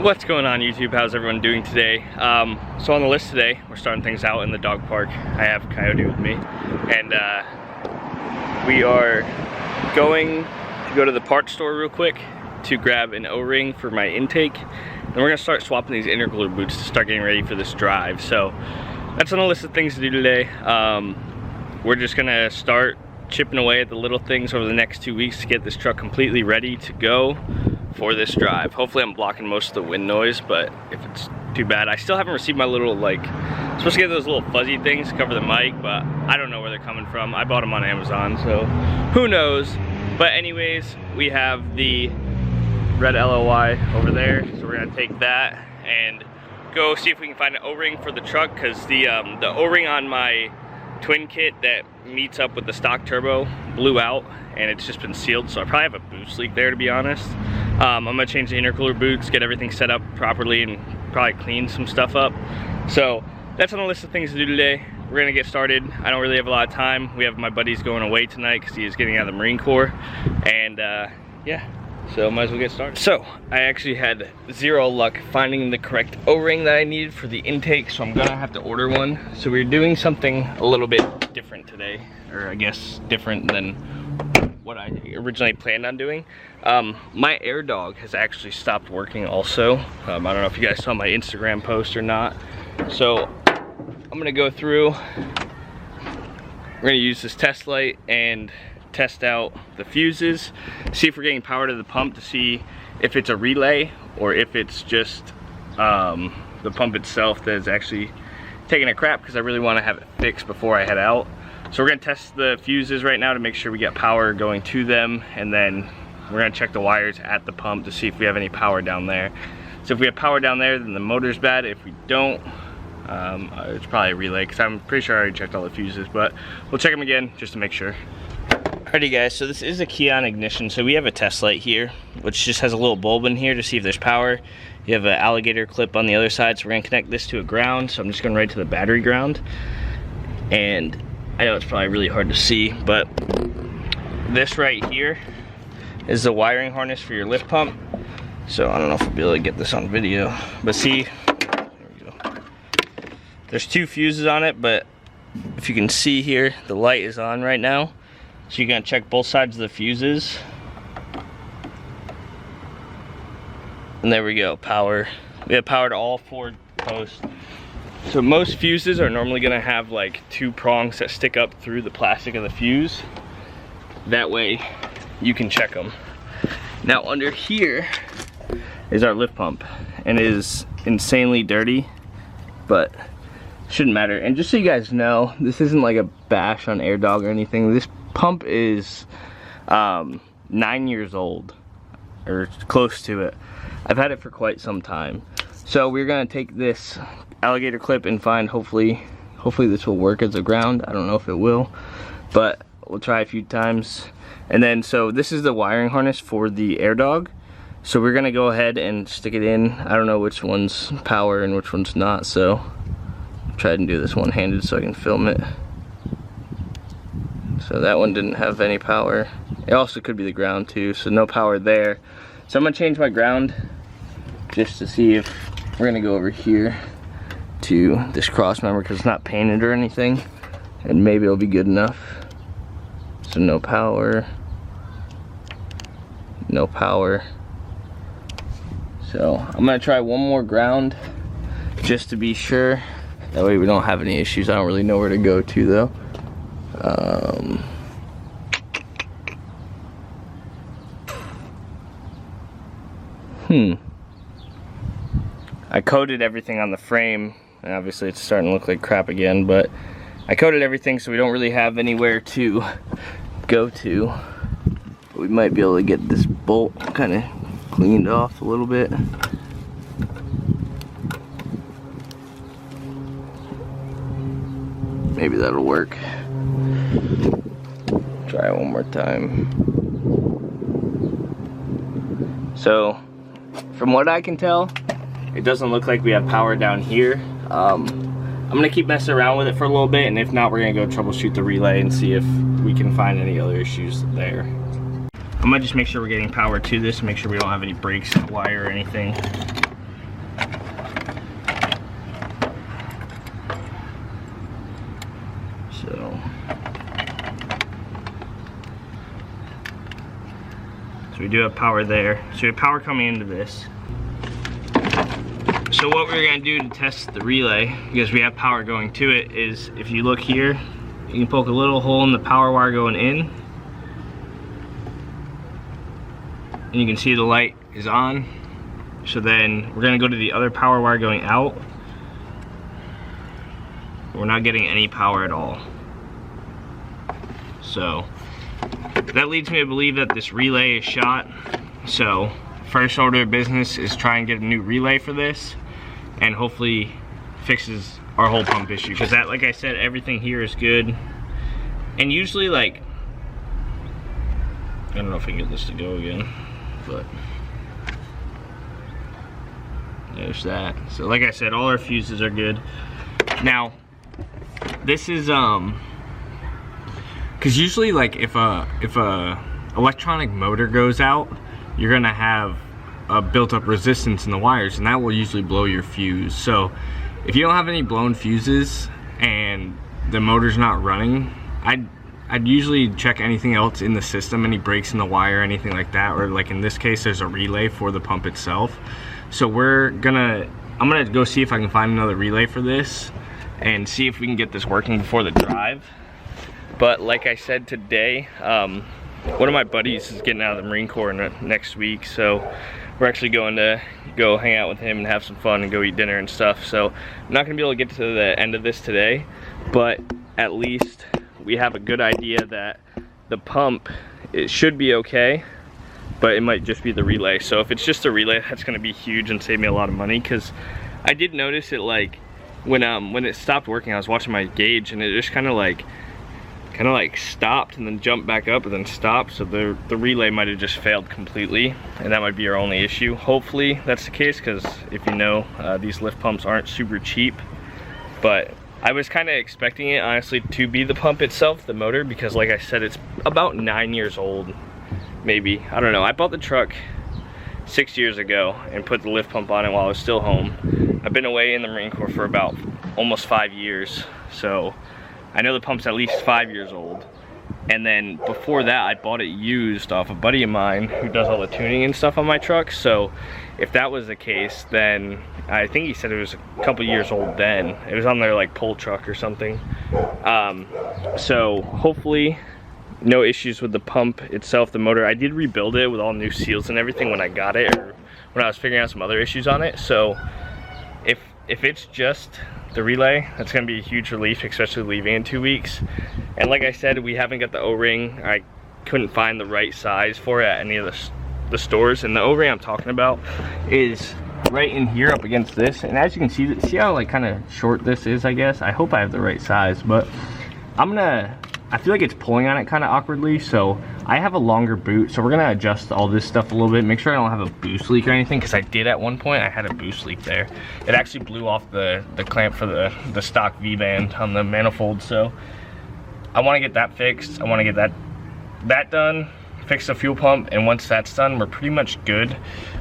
What's going on YouTube? How's everyone doing today? So on the list today, we're starting things out in the dog park. I have Coyote with me, and we are going to go to the parts store real quick to grab an O-ring for my intake. And we're gonna start swapping these intercooler boots to start getting ready for this drive. So that's on the list of things to do today. We're just gonna start chipping away at the little things over the next 2 weeks to get this truck completely ready to go for this drive. Hopefully I'm blocking most of the wind noise, but if it's too bad, I still haven't received my little, I'm supposed to get those little fuzzy things to cover the mic, but I don't know where they're coming from. I bought them on Amazon, so who knows. But anyways, we have the red LOY over there, so we're gonna take that and go see if we can find an O-ring for the truck, because the O-ring on my twin kit that meets up with the stock turbo blew out and it's just been sealed, so I probably have a boost leak there, to be honest. I'm gonna change the intercooler boots, get everything set up properly, and probably clean some stuff up. So that's on the list of things to do today. We're gonna get started. I don't really have a lot of time. We have my buddies going away tonight because he is getting out of the Marine Corps, and yeah, so might as well get started. So I actually had zero luck finding the correct O-ring that I needed for the intake, so I'm gonna have to order one. So we're doing something a little bit different today, or I guess different than what I originally planned on doing. My air dog has actually stopped working also. I don't know if you guys saw my Instagram post or not. So I'm gonna go through, we're gonna use this test light and test out the fuses, see if we're getting power to the pump, to see if it's a relay or if it's just the pump itself that is actually taking a crap, because I really want to have it fixed before I head out. So we're gonna test the fuses right now to make sure we get power going to them, and then we're gonna check the wires at the pump to see if we have any power down there. So if we have power down there, then the motor's bad. If we don't, it's probably a relay, because I'm pretty sure I already checked all the fuses, but we'll check them again just to make sure. Alrighty guys, so this is a key on ignition. So we have a test light here, which just has a little bulb in here to see if there's power. You have an alligator clip on the other side, so we're gonna connect this to a ground. So I'm just going right to the battery ground. And I know it's probably really hard to see, but this right here is the wiring harness for your lift pump. So I don't know if we'll be able to get this on video, but see, there we go. There's two fuses on it, but if you can see here, the light is on right now. So you're gonna check both sides of the fuses. And there we go, power. We have power to all four posts. So most fuses are normally gonna have like two prongs that stick up through the plastic of the fuse. That way you can check them. Now under here is our lift pump, and it is insanely dirty, but shouldn't matter. And just so you guys know, this isn't like a bash on AirDog or anything. This pump is 9 years old, or close to it. I've had it for quite some time. So we're gonna take this alligator clip and find, hopefully this will work as a ground. I don't know if it will, but we'll try a few times. And then, so this is the wiring harness for the AirDog. So we're gonna go ahead and stick it in. I don't know which one's power and which one's not, so I'll try and do this one-handed so I can film it. So that one didn't have any power. It also could be the ground too, so no power there. So I'm gonna change my ground just to see if we're gonna go over here to this cross member, because it's not painted or anything, and maybe it'll be good enough. So no power, no power. So I'm gonna try one more ground just to be sure. That way we don't have any issues. I don't really know where to go to though. I coated everything on the frame, and obviously it's starting to look like crap again, but I coated everything so we don't really have anywhere to go to. But we might be able to get this bolt kind of cleaned off a little bit. Maybe that'll work. Try it one more time. So, from what I can tell, it doesn't look like we have power down here. I'm gonna keep messing around with it for a little bit, and if not, we're gonna go troubleshoot the relay and see if we can find any other issues there. I'm gonna just make sure we're getting power to this, make sure we don't have any breaks in the wire or anything. So we do have power there. So we have power coming into this. So what we're gonna do to test the relay, because we have power going to it, is if you look here, you can poke a little hole in the power wire going in. And you can see the light is on. So then we're gonna go to the other power wire going out. We're not getting any power at all. So that leads me to believe that this relay is shot. So first order of business is try and get a new relay for this, and hopefully fixes our whole pump issue, because that, like I said, everything here is good. And usually, like, I don't know if I can get this to go again, but there's that. So like I said, all our fuses are good. Now this is because usually, like, if a electronic motor goes out, you're gonna have a built-up resistance in the wires, and that will usually blow your fuse. So if you don't have any blown fuses and the motor's not running, I'd usually check anything else in the system, any breaks in the wire, anything like that, or like in this case, there's a relay for the pump itself. So I'm gonna go see if I can find another relay for this and see if we can get this working before the drive. But like I said today, one of my buddies is getting out of the Marine Corps next week, so we're actually going to go hang out with him and have some fun and go eat dinner and stuff. So I'm not gonna be able to get to the end of this today, but at least we have a good idea that the pump, it should be okay, but it might just be the relay. So if it's just the relay, that's gonna be huge and save me a lot of money, because I did notice it, like, when it stopped working, I was watching my gauge and it just kind of like stopped and then jumped back up and then stopped. So the relay might have just failed completely, and that might be our only issue. Hopefully that's the case, because if you know, these lift pumps aren't super cheap. But I was kind of expecting it, honestly, to be the pump itself, the motor, because like I said, it's about 9 years old, maybe. I don't know. I bought the truck 6 years ago and put the lift pump on it while I was still home. I've been away in the Marine Corps for about almost 5 years, so I know the pump's at least 5 years old. And then before that, I bought it used off a buddy of mine who does all the tuning and stuff on my truck. So if that was the case, then I think he said it was a couple years old then. It was on their, like, pull truck or something. So hopefully no issues with the pump itself, the motor. I did rebuild it with all new seals and everything when I got it, or when I was figuring out some other issues on it. So if it's just the relay, that's gonna be a huge relief, especially leaving in 2 weeks. And like I said, we haven't got the O-ring. I couldn't find the right size for it at any of the stores, and the O-ring I'm talking about is right in here up against this. And as you can see how, like, kind of short this is, I guess. I hope I have the right size, but I feel like it's pulling on it kind of awkwardly, so I have a longer boot, so we're gonna adjust all this stuff a little bit, make sure I don't have a boost leak or anything, because I did at one point. I had a boost leak there. It actually blew off the clamp for the stock V-band on the manifold, so I want to get that fixed. I want to get that done, fix the fuel pump, and once that's done, we're pretty much good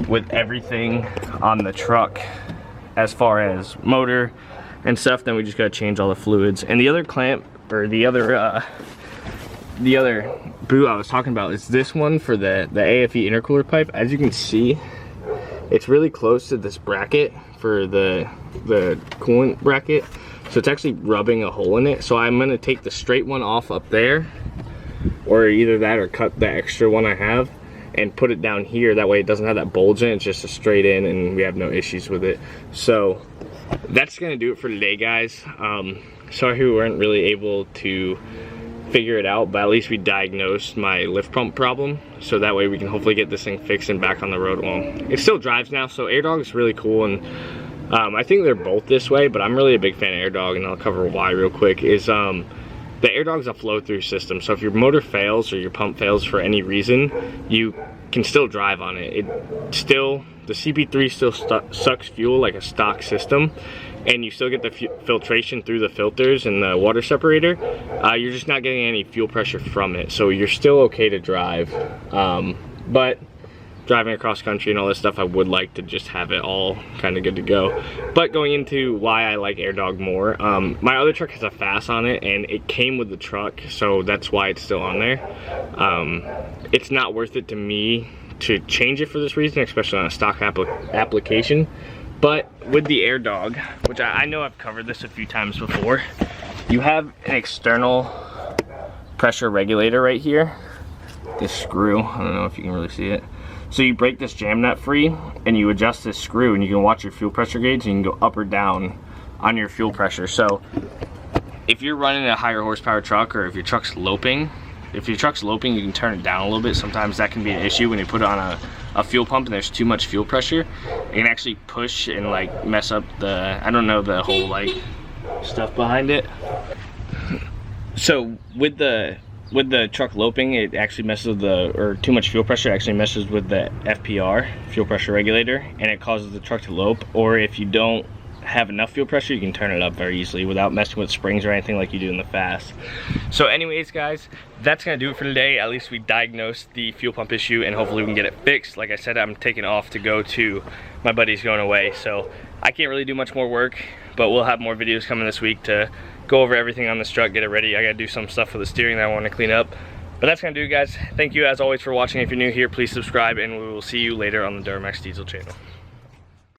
with everything on the truck as far as motor and stuff. Then we just gotta change all the fluids. And the other clamp, or the other boot I was talking about, is this one for the AFE intercooler pipe. As you can see, it's really close to this bracket for the coolant bracket, so it's actually rubbing a hole in it. So I'm gonna take the straight one off up there, or either that or cut the extra one I have and put it down here. That way it doesn't have that bulge in it, it's just a straight in, and we have no issues with it. So that's gonna do it for today, guys. Sorry we weren't really able to figure it out, but at least we diagnosed my lift pump problem, so that way we can hopefully get this thing fixed and back on the road. Well, it still drives now, so AirDog is really cool, and I think they're both this way, but I'm really a big fan of AirDog, and I'll cover why real quick. Is the AirDog's a flow-through system, so if your motor fails or your pump fails for any reason, you can still drive on it. The CP3 still sucks fuel like a stock system, and you still get the filtration through the filters and the water separator. You're just not getting any fuel pressure from it, so you're still okay to drive. But driving across country and all this stuff, I would like to just have it all kind of good to go. But going into why I like AirDog more, my other truck has a FAS on it, and it came with the truck, so that's why it's still on there. It's not worth it to me to change it for this reason, especially on a stock application. But with the AirDog, which I know I've covered this a few times before, you have an external pressure regulator right here. This screw, I don't know if you can really see it. So you break this jam nut free and you adjust this screw, and you can watch your fuel pressure gauge, and you can go up or down on your fuel pressure. So if you're running a higher horsepower truck, or if your truck's loping, you can turn it down a little bit. Sometimes that can be an issue when you put it on a fuel pump and there's too much fuel pressure. It can actually push and like mess up the, I don't know, the whole like stuff behind it. So with the truck loping, it actually messes with or too much fuel pressure actually messes with the FPR, fuel pressure regulator, and it causes the truck to lope. Or if you don't have enough fuel pressure, you can turn it up very easily without messing with springs or anything like you do in the FAS. So anyways, guys, that's gonna do it for today. At least we diagnosed the fuel pump issue, and hopefully we can get it fixed. Like I said, I'm taking off to go to my buddy's going away, so I can't really do much more work, but we'll have more videos coming this week to go over everything on this truck, get it ready. I gotta do some stuff with the steering that I want to clean up. But that's gonna do it, guys. Thank you as always for watching. If you're new here, please subscribe, and we will see you later on the Duramax Diesel channel.